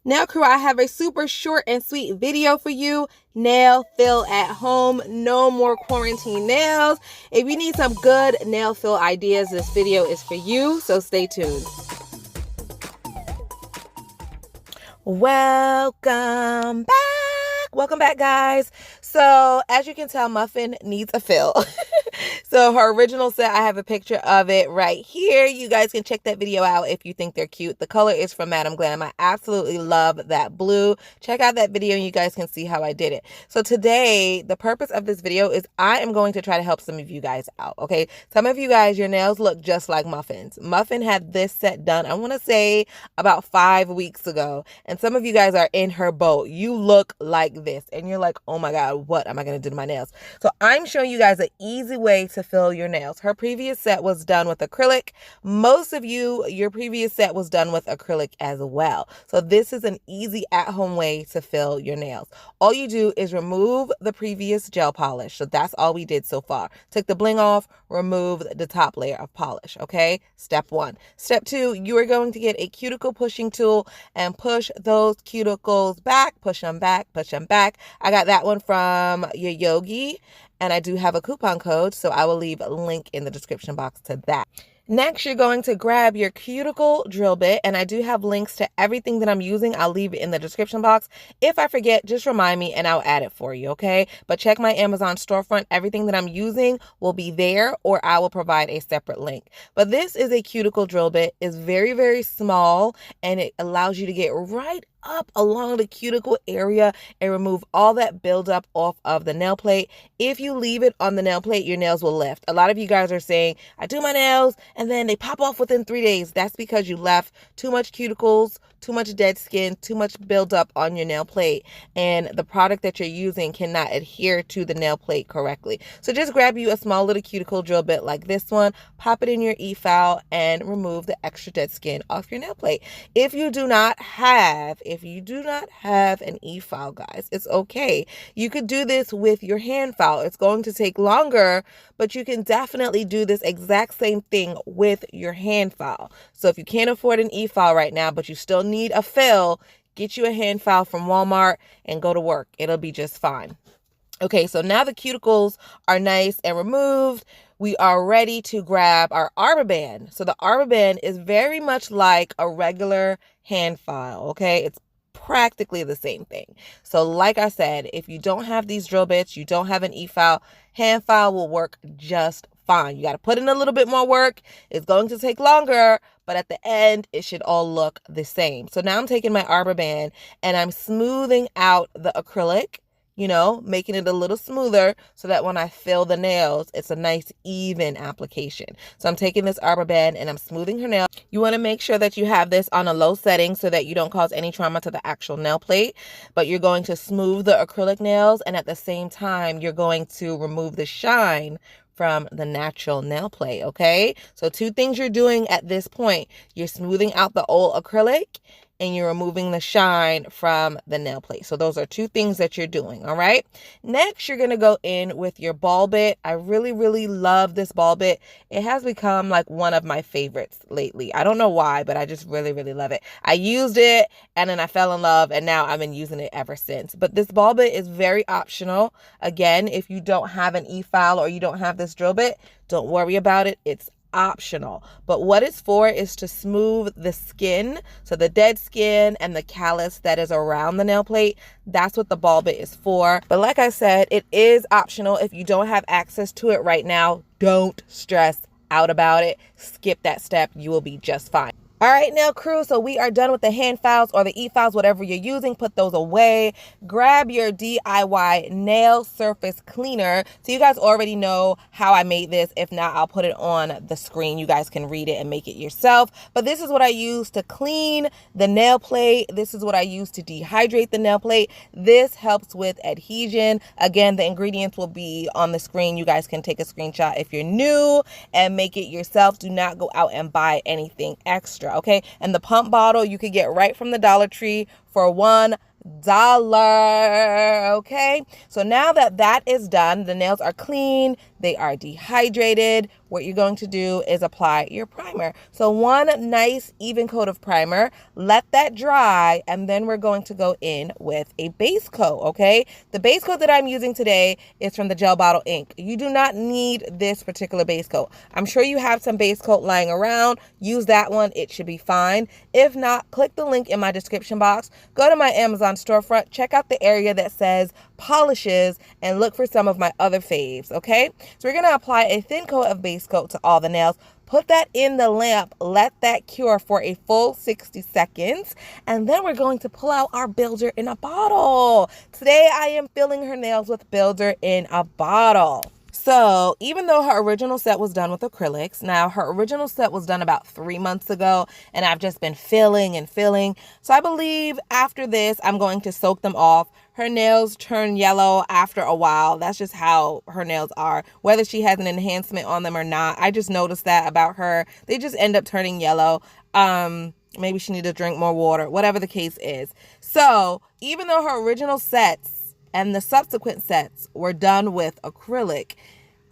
Now crew, I have a super short and sweet video for you. Nail fill at home. No more quarantine nails. If you need some good nail fill ideas, this video is for you, so stay tuned. Welcome back guys. So as you can tell, Muffin needs a fill. So her original set, I have a picture of it right here. You guys can check that video out if you think they're cute. The color is from Madam Glam. I absolutely love that blue. Check out that video and you guys can see how I did it. So today, the purpose of this video is I am going to try to help some of you guys out, okay? Some of you guys, your nails look just like Muffin's. Muffin had this set done, I want to say about 5 weeks ago. And some of you guys are in her boat. You look like this and you're like, oh my God, what am I going to do to my nails? So I'm showing you guys an easy way to fill your nails. Her previous set was done with acrylic. Most of you, your previous set was done with acrylic as well. So this is an easy at-home way to fill your nails. All you do is remove the previous gel polish. So that's all we did so far. Took the bling off, removed the top layer of polish, okay? Step 1. Step 2, you are going to get a cuticle pushing tool and push those cuticles back, push them back, push them back. I got that one from Yogi. And I do have a coupon code, so I will leave a link in the description box to that. Next, you're going to grab your Cuticle Drill Bit, and I do have links to everything that I'm using. I'll leave it in the description box. If I forget, just remind me and I'll add it for you, okay? But check my Amazon storefront. Everything that I'm using will be there, or I will provide a separate link. But this is a Cuticle Drill Bit. It's very, very small, and it allows you to get right up along the cuticle area and remove all that buildup off of the nail plate. If you leave it on the nail plate, your nails will lift. A lot of you guys are saying, I do my nails and then they pop off within 3 days. That's because you left too much cuticles, too much dead skin, too much buildup on your nail plate, and the product that you're using cannot adhere to the nail plate correctly. So just grab you a small little cuticle drill bit like this one, pop it in your e-file, and remove the extra dead skin off your nail plate. If you do not have an e-file, guys, it's okay. You could do this with your hand file. It's going to take longer, but you can definitely do this exact same thing with your hand file. So if you can't afford an e-file right now, but you still need a fill, get you a hand file from Walmart and go to work. It'll be just fine. Okay, so now the cuticles are nice and removed. We are ready to grab our arbor band. So the arbor band is very much like a regular hand file, okay? It's practically the same thing. So like I said, if you don't have these drill bits, you don't have an e-file, hand file will work just fine. You got to put in a little bit more work. It's going to take longer, but at the end, it should all look the same. So now I'm taking my arbor band and I'm smoothing out the acrylic, you know, making it a little smoother so that when I fill the nails, it's a nice even application. So I'm taking this arbor band and I'm smoothing her nail. You want to make sure that you have this on a low setting so that you don't cause any trauma to the actual nail plate, but you're going to smooth the acrylic nails, and at the same time, you're going to remove the shine from the natural nail plate, okay? So 2 things you're doing at this point. You're smoothing out the old acrylic and you're removing the shine from the nail plate. So those are 2 things that you're doing, all right? Next, you're gonna go in with your ball bit. I really, really love this ball bit. It has become like one of my favorites lately. I don't know why, but I just really, really love it. I used it and then I fell in love and now I've been using it ever since. But this ball bit is very optional. Again, if you don't have an e-file or you don't have this drill bit, don't worry about it. It's optional, but what it's for is to smooth the skin, so the dead skin and the callus that is around the nail plate. That's what the ball bit is for. But like I said, it is optional. If you don't have access to it right now, don't stress out about it. Skip that step. You will be just fine. All right, nail crew, so we are done with the hand files or the e-files, whatever you're using. Put those away. Grab your DIY nail surface cleaner. So you guys already know how I made this. If not, I'll put it on the screen. You guys can read it and make it yourself. But this is what I use to clean the nail plate. This is what I use to dehydrate the nail plate. This helps with adhesion. Again, the ingredients will be on the screen. You guys can take a screenshot if you're new and make it yourself. Do not go out and buy anything extra. Okay, and the pump bottle you could get right from the Dollar Tree for $1. Okay, so now that that is done, the nails are clean, they are dehydrated. What you're going to do is apply your primer. So one nice even coat of primer, let that dry, and then we're going to go in with a base coat, okay? The base coat that I'm using today is from the Gel Bottle Ink. You do not need this particular base coat. I'm sure you have some base coat lying around. Use that one. It should be fine. If not, click the link in my description box. Go to my Amazon storefront. Check out the area that says polishes and look for some of my other faves, okay? So we're going to apply a thin coat of base coat to all the nails. Put that in the lamp, let that cure for a full 60 seconds, and then we're going to pull out our builder in a bottle. Today I am filling her nails with builder in a bottle. So even though her original set was done with acrylics, now her original set was done about 3 months ago, and I've just been filling and filling. So I believe after this, I'm going to soak them off. Her nails turn yellow after a while. That's just how her nails are. Whether she has an enhancement on them or not, I just noticed that about her. They just end up turning yellow. Maybe she needs to drink more water, whatever the case is. So even though her original sets and the subsequent sets were done with acrylic,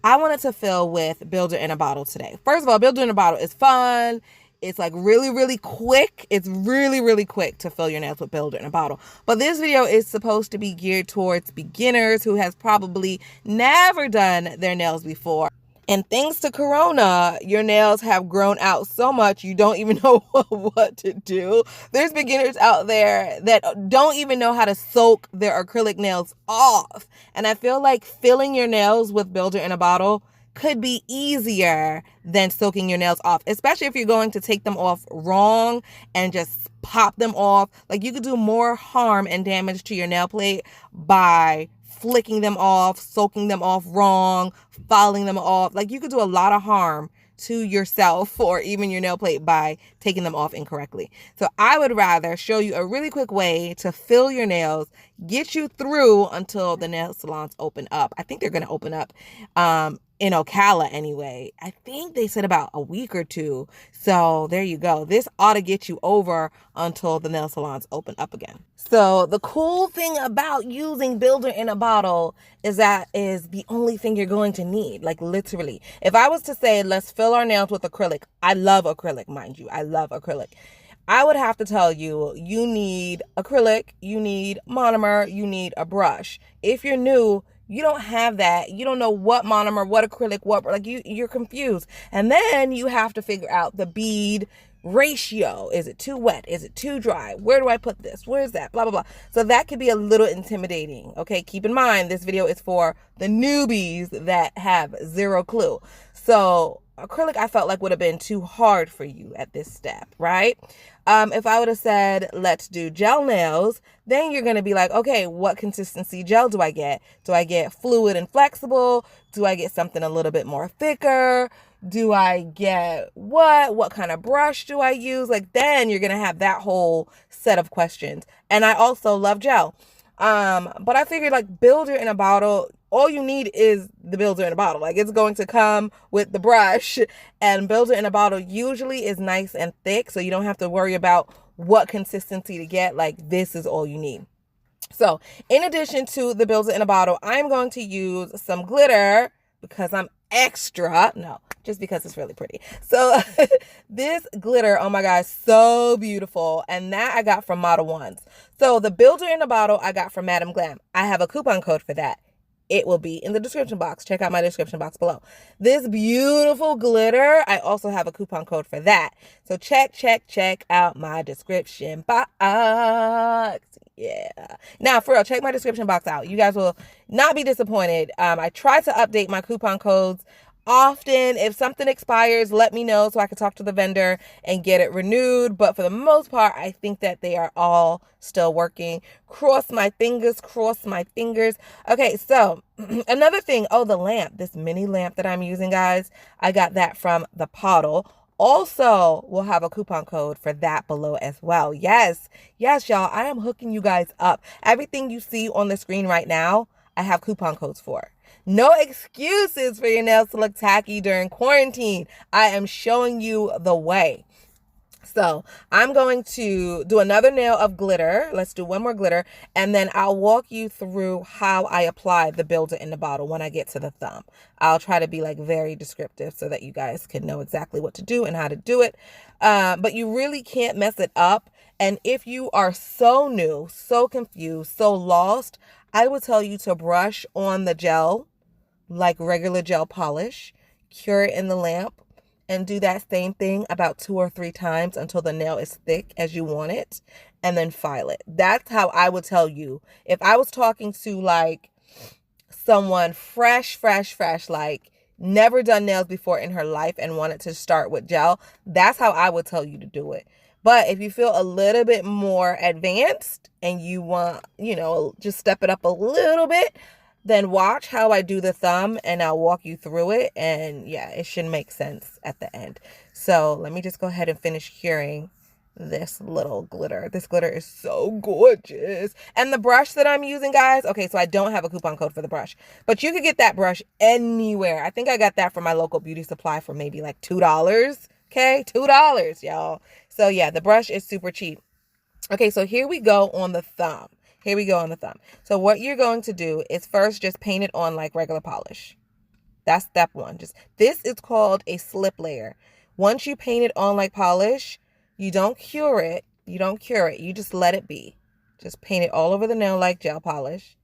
I wanted to fill with builder in a bottle today. First of all, builder in a bottle is fun. It's like really, really quick. It's really, really quick to fill your nails with builder in a bottle. But this video is supposed to be geared towards beginners who has probably never done their nails before. And thanks to Corona, your nails have grown out so much you don't even know what to do. There's beginners out there that don't even know how to soak their acrylic nails off. And I feel like filling your nails with builder in a bottle could be easier than soaking your nails off, especially if you're going to take them off wrong and just pop them off. Like, you could do more harm and damage to your nail plate by flicking them off, soaking them off wrong, filing them off. Like, you could do a lot of harm to yourself or even your nail plate by taking them off incorrectly. So I would rather show you a really quick way to fill your nails, get you through until the nail salons open up. I think they're going to open up in Ocala anyway. I think they said about a week or two. So there you go. This ought to get you over until the nail salons open up again. So the cool thing about using builder in a bottle is that is the only thing you're going to need. Like, literally. If I was to say, let's fill our nails with acrylic. I love acrylic, mind you. I love acrylic. I would have to tell you, you need acrylic, you need monomer, you need a brush. If you're new, you don't have that. You don't know what monomer, what acrylic, what, like, you're confused. And then you have to figure out the bead ratio. Is it too wet? Is it too dry? Where do I put this? Where's that? Blah, blah, blah. So that could be a little intimidating. Okay, keep in mind, this video is for the newbies that have zero clue. So acrylic, I felt like would have been too hard for you at this step, right? If I would have said, let's do gel nails, then you're going to be like, okay, what consistency gel do I get? Do I get fluid and flexible? Do I get something a little bit more thicker? Do I get what? What kind of brush do I use? Like, then you're going to have that whole set of questions. And I also love gel. But I figured, like, builder in a bottle, all you need is the builder in a bottle. Like, it's going to come with the brush, and builder in a bottle usually is nice and thick, so you don't have to worry about what consistency to get. Like, this is all you need. So in addition to the builder in a bottle, I'm going to use some glitter because I'm extra. No, just because it's really pretty. So this glitter, oh my gosh, so beautiful. And that I got from Model Ones. So the builder in a bottle I got from Madam Glam. I have a coupon code for that. It will be in the description box. Check out my description box below. This beautiful glitter, I also have a coupon code for that. So check out my description box. Yeah. Now, for real, check my description box out. You guys will not be disappointed. I try to update my coupon codes often. If something expires, let me know so I can talk to the vendor and get it renewed. But for the most part, I think that they are all still working. Cross my fingers, cross my fingers. Okay, so another thing. Oh, the lamp, this mini lamp that I'm using, guys. I got that from the Pottle. Also, we'll have a coupon code for that below as well. Yes, y'all. I am hooking you guys up. Everything you see on the screen right now, I have coupon codes for. No excuses for your nails to look tacky during quarantine. I am showing you the way. So I'm going to do another nail of glitter. Let's do one more glitter. And then I'll walk you through how I apply the builder in the bottle when I get to the thumb. I'll try to be like very descriptive so that you guys can know exactly what to do and how to do it. But you really can't mess it up. And if you are so new, so confused, so lost, I would tell you to brush on the gel like regular gel polish, cure it in the lamp, and do that same thing about 2 or 3 times until the nail is thick as you want it, and then file it. That's how I would tell you. If I was talking to like someone fresh, like never done nails before in her life and wanted to start with gel, that's how I would tell you to do it. But if you feel a little bit more advanced and you want, just step it up a little bit, then watch how I do the thumb and I'll walk you through it. And yeah, it should make sense at the end. So let me just go ahead and finish curing this little glitter. This glitter is so gorgeous. And the brush that I'm using, guys, okay, so I don't have a coupon code for the brush, but you could get that brush anywhere. I think I got that from my local beauty supply for maybe like $2. Okay, $2, y'all. So yeah, the brush is super cheap. Okay, so here we go on the thumb. So what you're going to do is first just paint it on like regular polish. That's step one. This is called a slip layer. Once you paint it on like polish, you don't cure it. You just let it be. Just paint it all over the nail like gel polish.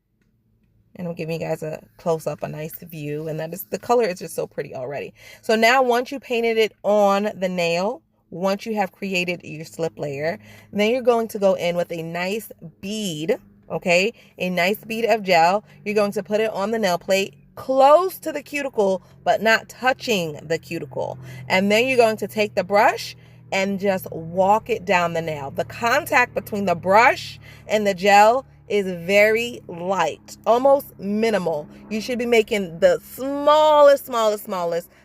And I'm giving you guys a close-up, a nice view. And the color is just so pretty already. So now once you painted it on the nail, once you have created your slip layer, then you're going to go in with a nice bead, okay? A nice bead of gel. You're going to put it on the nail plate close to the cuticle, but not touching the cuticle. And then you're going to take the brush and just walk it down the nail. The contact between the brush and the gel is very light, almost minimal. You should be making the smallest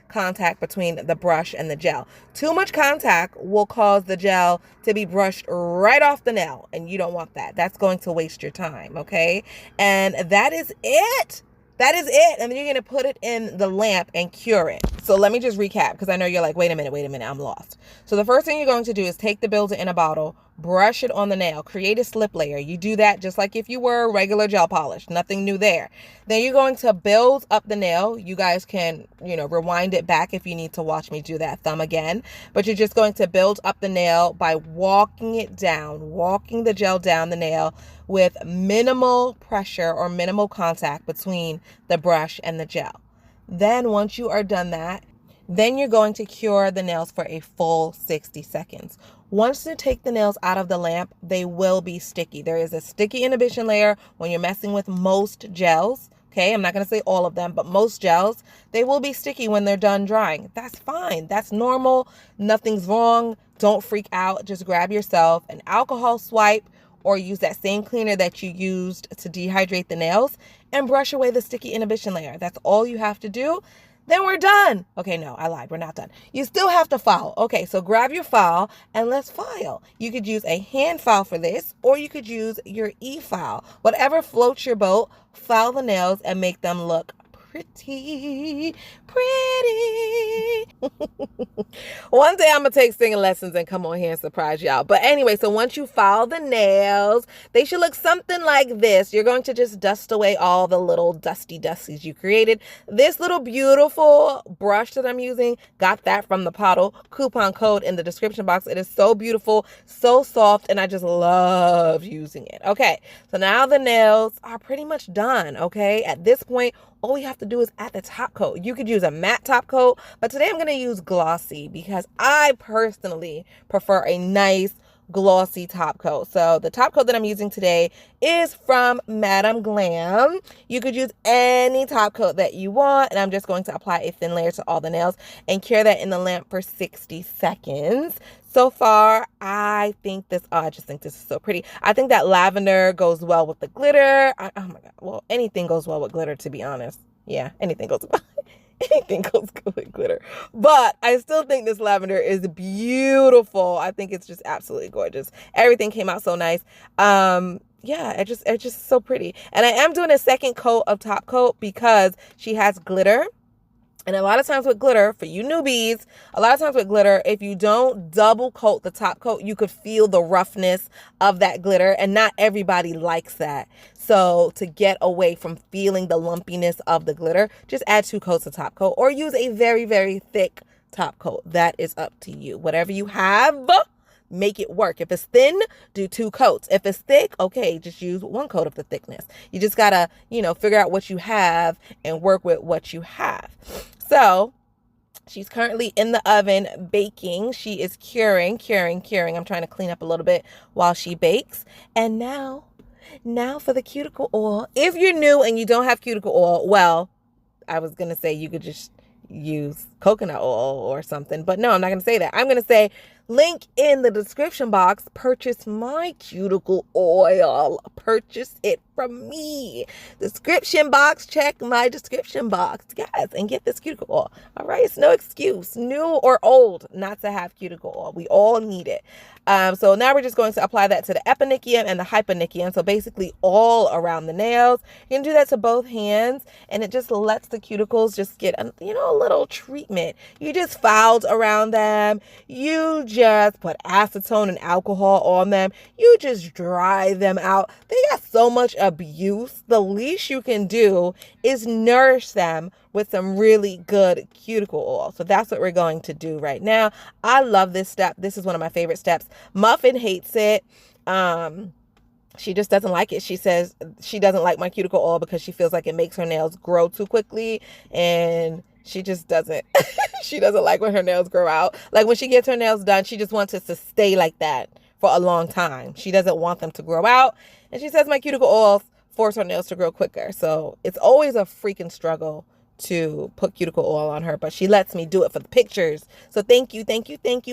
contact between the brush and the gel. Too much contact will cause the gel to be brushed right off the nail, and you don't want that. That's going to waste your time, okay? And that is it. And then you're going to put it in the lamp and cure it. So let me just recap, because I know you're like, wait a minute, I'm lost. So the first thing you're going to do is take the builder in a bottle, brush it on the nail, create a slip layer. You do that just like if you were regular gel polish, nothing new there. Then you're going to build up the nail. You guys can, rewind it back if you need to watch me do that thumb again. But you're just going to build up the nail by walking the gel down the nail with minimal pressure or minimal contact between the brush and the gel. Then once you are done that, then you're going to cure the nails for a full 60 seconds. Once you take the nails out of the lamp, they will be sticky. There is a sticky inhibition layer when you're messing with most gels. Okay, I'm not going to say all of them, but most gels, they will be sticky when they're done drying. That's fine. That's normal. Nothing's wrong. Don't freak out. Just grab yourself an alcohol swipe or use that same cleaner that you used to dehydrate the nails and brush away the sticky inhibition layer. That's all you have to do. Then we're done. Okay, no, I lied. We're not done. You still have to file. Okay, so grab your file and let's file. You could use a hand file for this, or you could use your e-file. Whatever floats your boat, file the nails and make them look pretty. One day I'm gonna take singing lessons and come on here and surprise y'all. But anyway, so once you file the nails, they should look something like this. You're going to just dust away all the little dusties you created. This little beautiful brush that I'm using, got that from the bottle. Coupon code in the description box. It is so beautiful, so soft, and I just love using it. Okay, so now the nails are pretty much done. Okay, at this point, all we have to do is add the top coat. You could use a matte top coat, but today I'm going to use glossy because I personally prefer a nice glossy top coat. So the top coat that I'm using today is from Madam Glam. You could use any top coat that you want, and I'm just going to apply a thin layer to all the nails and cure that in the lamp for 60 seconds. So far, I just think this is so pretty. I think that lavender goes well with the glitter. Oh my God. Well, anything goes well with glitter, to be honest. Yeah, anything goes good with glitter. But I still think this lavender is beautiful. I think it's just absolutely gorgeous. Everything came out so nice. Yeah, it's just so pretty. And I am doing a second coat of top coat because she has glitter. And a lot of times with glitter, for you newbies, a lot of times with glitter, if you don't double coat the top coat, you could feel the roughness of that glitter, and not everybody likes that. So to get away from feeling the lumpiness of the glitter, just add 2 coats of top coat, or use a very, very thick top coat. That is up to you. Whatever you have, make it work. If it's thin, do 2 coats. If it's thick, okay, just use 1 coat of the thickness. You just gotta, figure out what you have and work with what you have. So she's currently in the oven baking. She is curing. I'm trying to clean up a little bit while she bakes. And now for the cuticle oil. If you're new and you don't have cuticle oil, well, I was going to say you could just use coconut oil or something, but no, I'm not going to say that. I'm going to say link in the description box. Purchase my cuticle oil. Purchase it from me. Description box. Check my description box, guys, and get this cuticle oil. All right, it's no excuse, new or old, not to have cuticle oil. We all need it. So now we're just going to apply that to the eponychium and the hyponychium. So basically all around the nails. You can do that to both hands, and it just lets the cuticles just get a little treatment. You just filed around them. You just put acetone and alcohol on them. You just dry them out. They got so much abuse. The least you can do is nourish them with some really good cuticle oil. So that's what we're going to do right now. I love this step. This is one of my favorite steps. Muffin hates it. She just doesn't like it. She says she doesn't like my cuticle oil because she feels like it makes her nails grow too quickly, and she just doesn't. She doesn't like when her nails grow out. Like when she gets her nails done, she just wants it to stay like that for a long time. She doesn't want them to grow out. And she says my cuticle oils force her nails to grow quicker. So it's always a freaking struggle to put cuticle oil on her, but she lets me do it for the pictures. So thank you,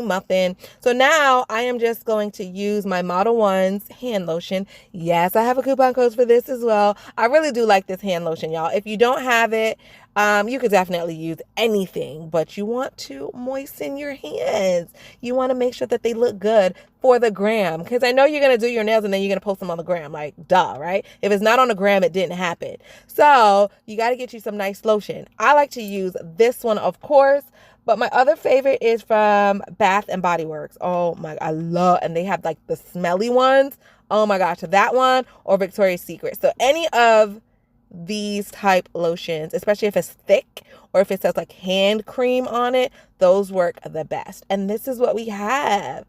Muffin. So now I am just going to use my Model 1's hand lotion. Yes, I have a coupon code for this as well. I really do like this hand lotion, y'all. If you don't have it, you could definitely use anything, but you want to moisten your hands. You want to make sure that they look good for the gram, because I know you're going to do your nails and then you're going to post them on the gram, like duh, right? If it's not on the gram, it didn't happen. So you got to get you some nice lotion. I like to use this one, of course, but my other favorite is from Bath and Body Works. Oh my, I love, and they have like the smelly ones. Oh my gosh, that one or Victoria's Secret. So any of these type lotions, especially if it's thick or if it says like hand cream on it, those work the best. And this is what we have.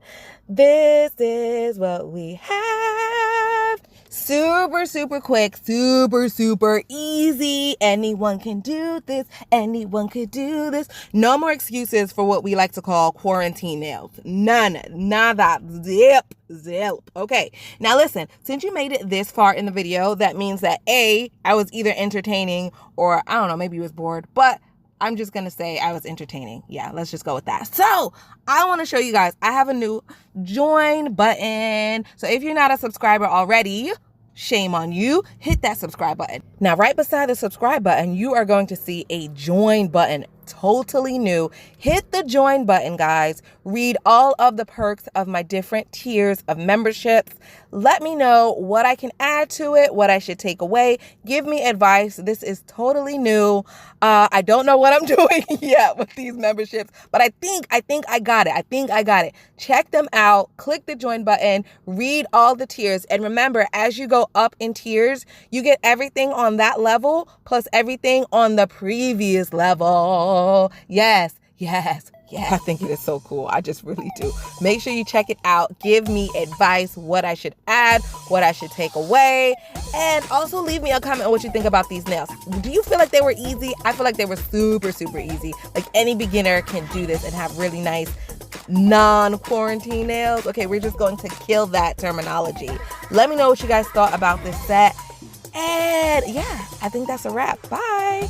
This is what we have. Super, super quick, super, super easy. Anyone can do this. Anyone could do this. No more excuses for what we like to call quarantine nails. None. Nada. Zip. Okay. Now listen, since you made it this far in the video, that means that A, I was either entertaining or I don't know, maybe you was bored, but I'm just going to say I was entertaining. Yeah, let's just go with that. So I want to show you guys, I have a new join button. So if you're not a subscriber already, shame on you. Hit that subscribe button. Now, right beside the subscribe button, you are going to see a join button. Totally new. Hit the join button, guys. Read all of the perks of my different tiers of memberships. Let me know what I can add to it, what I should take away. Give me advice. This is totally new. I don't know what I'm doing yet with these memberships, but I think I got it. Check them out. Click the join button. Read all the tiers. And remember, as you go up in tiers, you get everything on that level plus everything on the previous level. Yes. I think it is so cool. I just really do. Make sure you check it out. Give me advice, what I should add, what I should take away. And also leave me a comment on what you think about these nails. Do you feel like they were easy? I feel like they were super, super easy. Like any beginner can do this and have really nice non-quarantine nails. Okay, we're just going to kill that terminology. Let me know what you guys thought about this set. And yeah, I think that's a wrap. Bye.